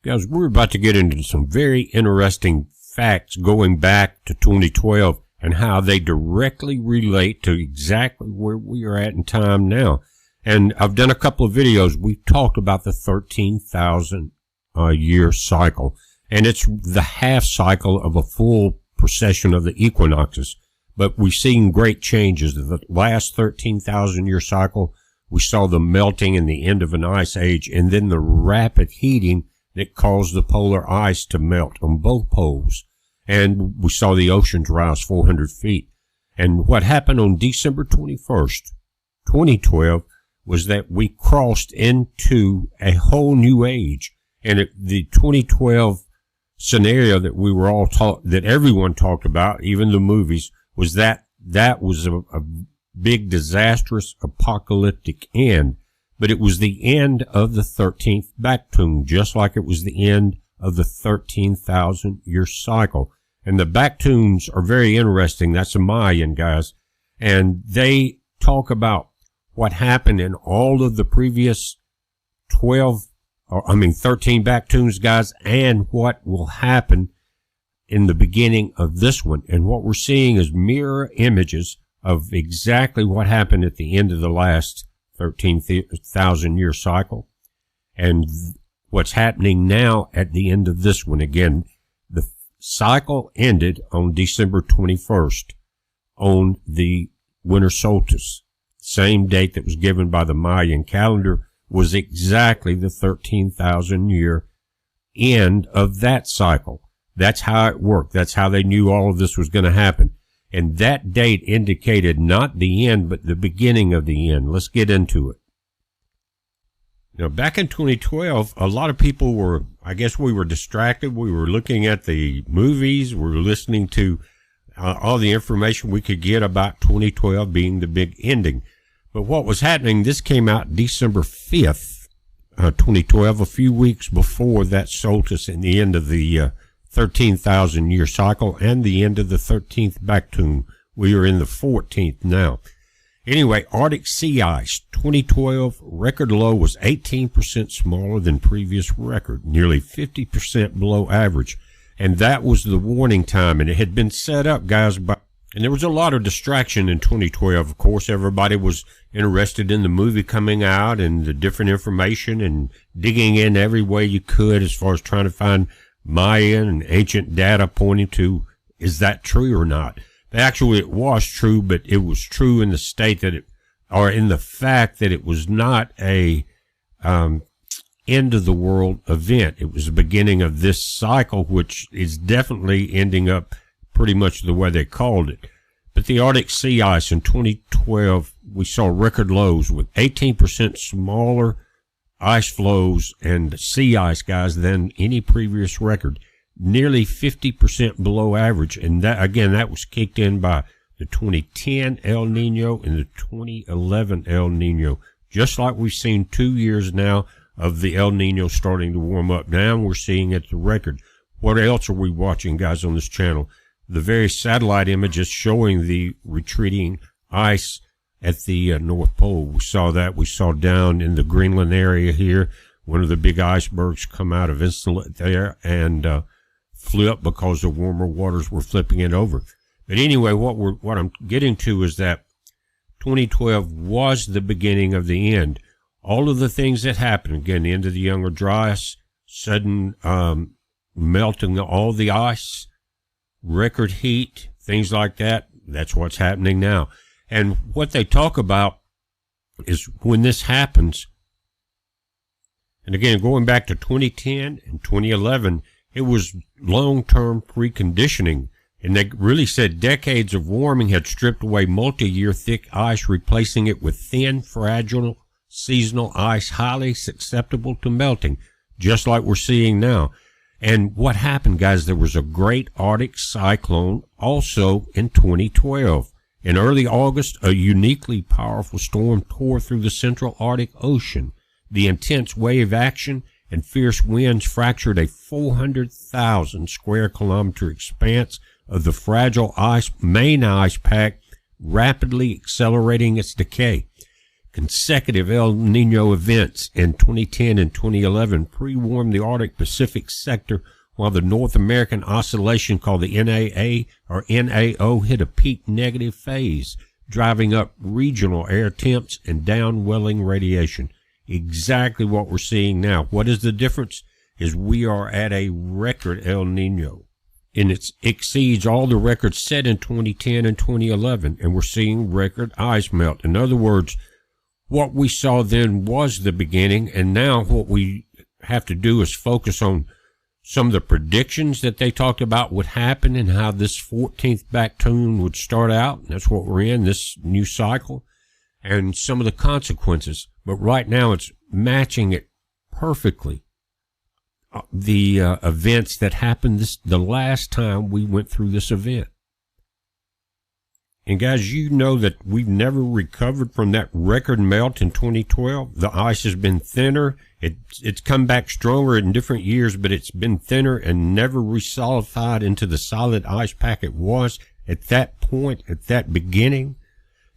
Guys, we're about to get into some very interesting facts going back to 2012 and how they directly relate to exactly where we are at in time now. And I've done a couple of videos. We've talked about the 13,000 year cycle, and it's the half cycle of a full precession of the equinoxes. But we've seen great changes. The last 13,000 year cycle, we saw the melting and the end of an ice age, and then the rapid heating that caused the polar ice to melt on both poles. And we saw the oceans rise 400 feet. And what happened on December 21st, 2012, was that we crossed into a whole new age. And the 2012 scenario that we were all taught, that everyone talked about, even the movies, was that was a big disastrous apocalyptic end. But it was the end of the 13th Baktun, just like it was the end of the 13,000 year cycle. And the Baktuns are very interesting. That's a Mayan, guys. And they talk about what happened in all of the previous 13 Baktuns, guys, and what will happen in the beginning of this one. And what we're seeing is mirror images of exactly what happened at the end of the last 13,000 year cycle and what's happening now at the end of this one. Again, the cycle ended on December 21st on the winter solstice. Same date that was given by the Mayan calendar was exactly the 13,000 year end of that cycle. That's how it worked. That's how they knew all of this was going to happen. And that date indicated not the end, but the beginning of the end. Let's get into it. Now, back in 2012, a lot of people were, I guess we were distracted. We were looking at the movies. We were listening to all the information we could get about 2012 being the big ending. But what was happening, this came out December 5th, 2012, a few weeks before that solstice and the end of the 13,000 year cycle and the end of the 13th Baktun. We are in the 14th now. Anyway, Arctic sea ice, 2012 record low was 18% smaller than previous record, nearly 50% below average. And that was the warning time, and it had been set up, guys, and there was a lot of distraction in 2012. Of course, everybody was interested in the movie coming out and the different information and digging in every way you could as far as trying to find Mayan and ancient data pointing to, is that true or not? Actually, it was true, but it was true in the state that or in the fact that it was not a end of the world event. It was the beginning of this cycle, which is definitely ending up pretty much the way they called it. But the Arctic sea ice in 2012, we saw record lows with 18% smaller ice flows and sea ice, guys, than any previous record. Nearly 50% below average. And that, again, that was kicked in by the 2010 El Nino and the 2011 El Nino. Just like we've seen 2 years now of the El Nino starting to warm up. Now we're seeing at the record. What else are we watching, guys, on this channel? The various satellite images showing the retreating ice at the North Pole. We saw that. We saw down in the Greenland area here, one of the big icebergs come out of inlet there and flip because the warmer waters were flipping it over. But anyway, what I'm getting to is that 2012 was the beginning of the end. All of the things that happened, again, the end of the younger dry ice, sudden melting of all the ice, record heat, things like that, that's what's happening now. And what they talk about is when this happens, and again, going back to 2010 and 2011, it was long-term preconditioning. And they really said decades of warming had stripped away multi-year thick ice, replacing it with thin, fragile, seasonal ice, highly susceptible to melting, just like we're seeing now. And what happened, guys, there was a great Arctic cyclone also in 2012. In early August, a uniquely powerful storm tore through the central Arctic Ocean. The intense wave action and fierce winds fractured a 400,000 square kilometer expanse of the fragile main ice pack, rapidly accelerating its decay. Consecutive El Nino events in 2010 and 2011 pre-warmed the Arctic Pacific sector, while the North American oscillation called the NAA or NAO hit a peak negative phase, driving up regional air temps and downwelling radiation. Exactly what we're seeing now. What is the difference? Is we are at a record El Nino. And it exceeds all the records set in 2010 and 2011, and we're seeing record ice melt. In other words, what we saw then was the beginning, and now what we have to do is focus on some of the predictions that they talked about would happen and how this 14th back-tune would start out. That's what we're in, this new cycle, and some of the consequences. But right now it's matching it perfectly. The events that happened the last time we went through this event. And guys, you know that we've never recovered from that record melt in 2012. The ice has been thinner. It's come back stronger in different years, but it's been thinner and never resolidified into the solid ice pack it was at that point, at that beginning.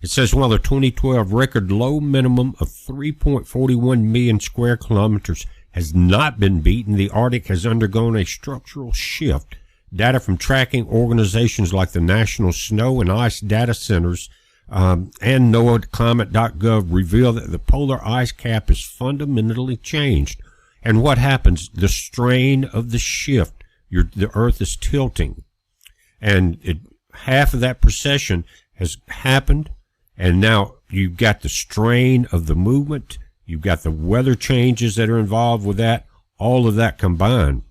It says, while the 2012 record low minimum of 3.41 million square kilometers has not been beaten, the Arctic has undergone a structural shift. Data from tracking organizations like the National Snow and Ice Data Centers and NOAAclimate.gov reveal that the polar ice cap is fundamentally changed. And what happens? The strain of the shift. The Earth is tilting. And half of that precession has happened, and now you've got the strain of the movement. You've got the weather changes that are involved with that, all of that combined.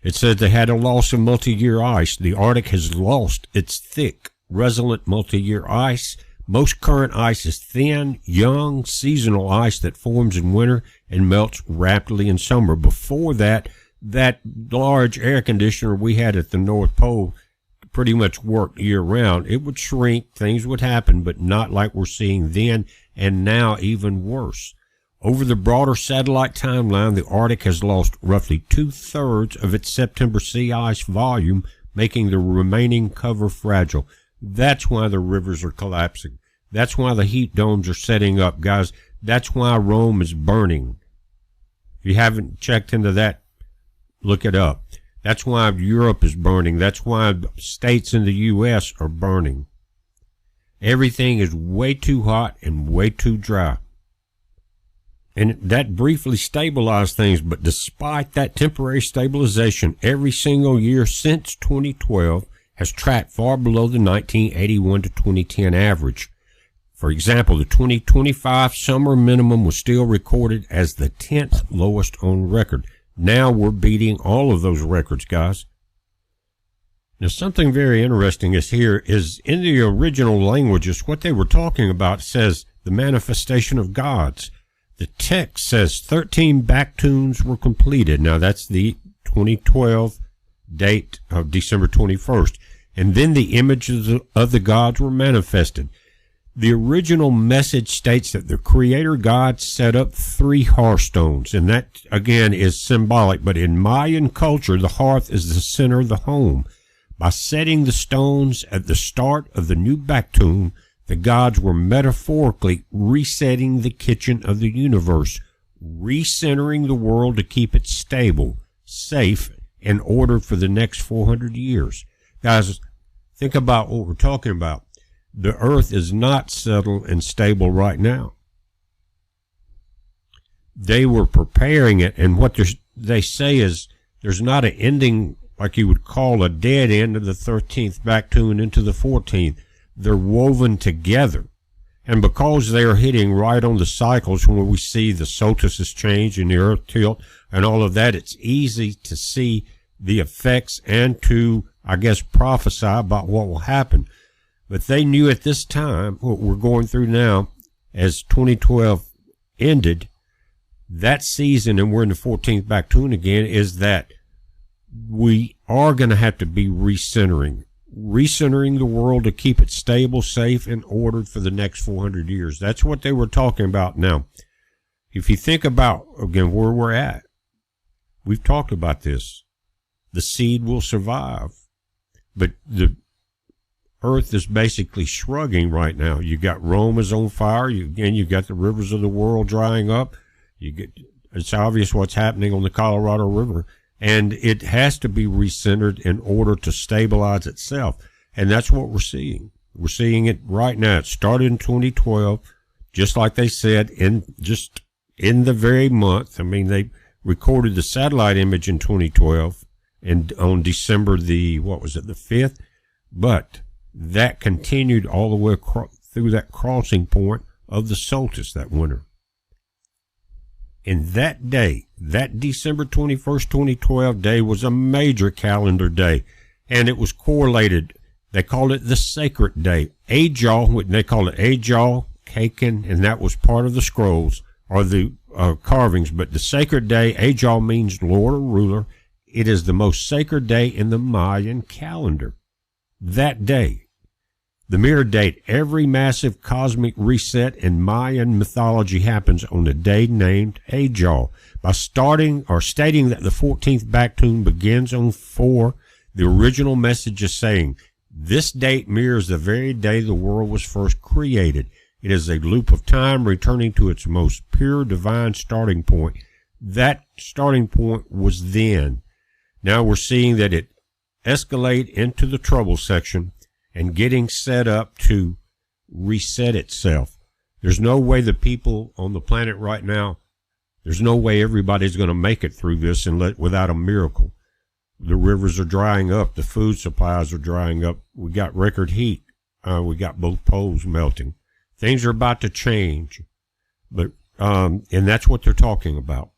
It said they had a loss of multi-year ice. The Arctic has lost its thick, resilient multi-year ice. Most current ice is thin, young, seasonal ice that forms in winter and melts rapidly in summer. Before that, that large air conditioner we had at the North Pole pretty much worked year-round. It would shrink, things would happen, but not like we're seeing then, and now even worse. Over the broader satellite timeline, the Arctic has lost roughly 2/3 of its September sea ice volume, making the remaining cover fragile. That's why the rivers are collapsing. That's why the heat domes are setting up, guys. That's why Rome is burning. If you haven't checked into that, look it up. That's why Europe is burning. That's why states in the U.S. are burning. Everything is way too hot and way too dry. And that briefly stabilized things, but despite that temporary stabilization, every single year since 2012 has tracked far below the 1981 to 2010 average. For example, the 2025 summer minimum was still recorded as the 10th lowest on record. Now we're beating all of those records, guys. Now, something very interesting is in the original languages, what they were talking about says the manifestation of gods. The text says 13 back-tunes were completed. Now, that's the 2012 date of December 21st. And then the images of the gods were manifested. The original message states that the creator God set up 3 hearthstones. And that, again, is symbolic. But in Mayan culture, the hearth is the center of the home. By setting the stones at the start of the new back-tune, the gods were metaphorically resetting the kitchen of the universe, recentering the world to keep it stable, safe, in order for the next 400 years. Guys, think about what we're talking about. The earth is not settled and stable right now. They were preparing it, and what they say is there's not an ending like you would call a dead end of the 13th back-tune into the 14th. They're woven together. And because they are hitting right on the cycles when we see the solstices change and the earth tilt and all of that, it's easy to see the effects and to, I guess, prophesy about what will happen. But they knew at this time, what we're going through now, as 2012 ended, that season, and we're in the 14th back-tune again, is that we are going to have to be recentering the world to keep it stable, safe, and ordered for the next 400 years. That's what they were talking about. Now, if you think about, again, where we're at, we've talked about this. The seed will survive, but the Earth is basically shrugging right now. You got Rome is on fire. You got the rivers of the world drying up. It's obvious what's happening on the Colorado River, and it has to be recentered in order to stabilize itself. And that's what we're seeing. We're seeing it right now. It started in 2012, just like they said, in the very month. I mean, they recorded the satellite image in 2012 and on December the 5th, but that continued all the way through that crossing point of the solstice that winter. And that day, that December 21st, 2012 day was a major calendar day, and it was correlated. They called it the sacred day. Ajal, they called it Ajal, Kakin, and that was part of the scrolls or the carvings. But the sacred day, Ajal means Lord or ruler. It is the most sacred day in the Mayan calendar. That day, the mirror date, every massive cosmic reset in Mayan mythology happens on the day named Ajal. By stating that the 14th Baktun begins on 4, the original message is saying, this date mirrors the very day the world was first created. It is a loop of time returning to its most pure divine starting point. That starting point was then. Now we're seeing that it escalate into the trouble section and getting set up to reset itself. There's no way the people on the planet right now, there's no way everybody's going to make it through this without a miracle. The rivers are drying up. The food supplies are drying up. We got record heat. We got both poles melting. Things are about to change. But, and that's what they're talking about.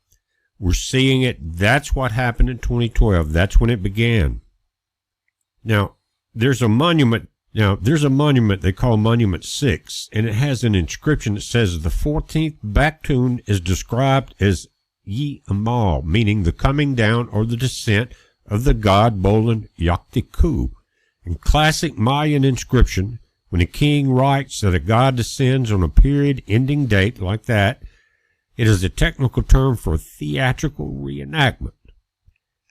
We're seeing it. That's what happened in 2012. That's when it began. Now, there's a monument they call Monument 6, and it has an inscription that says the 14th Baktun is described as Yi Amal, meaning the coming down or the descent of the god Bolan Yaktiku. In classic Mayan inscription, when a king writes that a god descends on a period-ending date like that, it is a technical term for theatrical reenactment.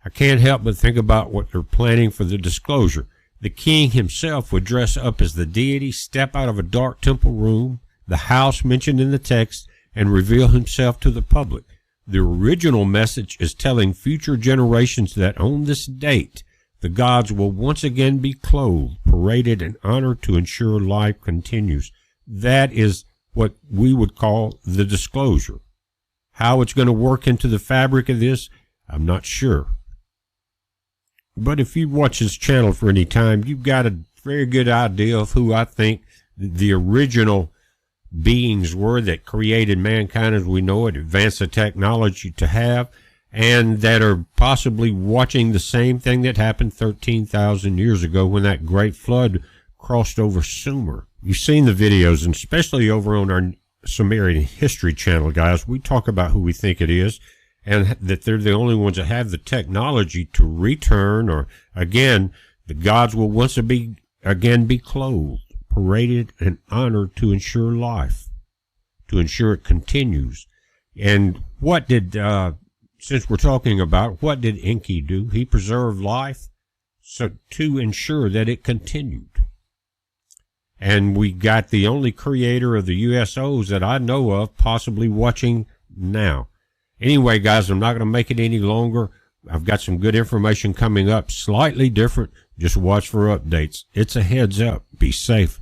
I can't help but think about what they're planning for the disclosure. The king himself would dress up as the deity, step out of a dark temple room, the house mentioned in the text, and reveal himself to the public. The original message is telling future generations that on this date, the gods will once again be clothed, paraded, and honored to ensure life continues. That is what we would call the disclosure. How it's going to work into the fabric of this, I'm not sure. But if you watch this channel for any time, you've got a very good idea of who I think the original beings were that created mankind as we know it, advanced the technology to have, and that are possibly watching the same thing that happened 13,000 years ago when that great flood crossed over Sumer. You've seen the videos, and especially over on our Sumerian History channel, guys, we talk about who we think it is, and that they're the only ones that have the technology to return, or again, the gods will once again be clothed, paraded, and honored to ensure life, to ensure it continues. And what did, since we're talking about, what did Enki do? He preserved life so to ensure that it continued. And we got the only creator of the USOs that I know of possibly watching now. Anyway, guys, I'm not going to make it any longer. I've got some good information coming up, slightly different. Just watch for updates. It's a heads up. Be safe.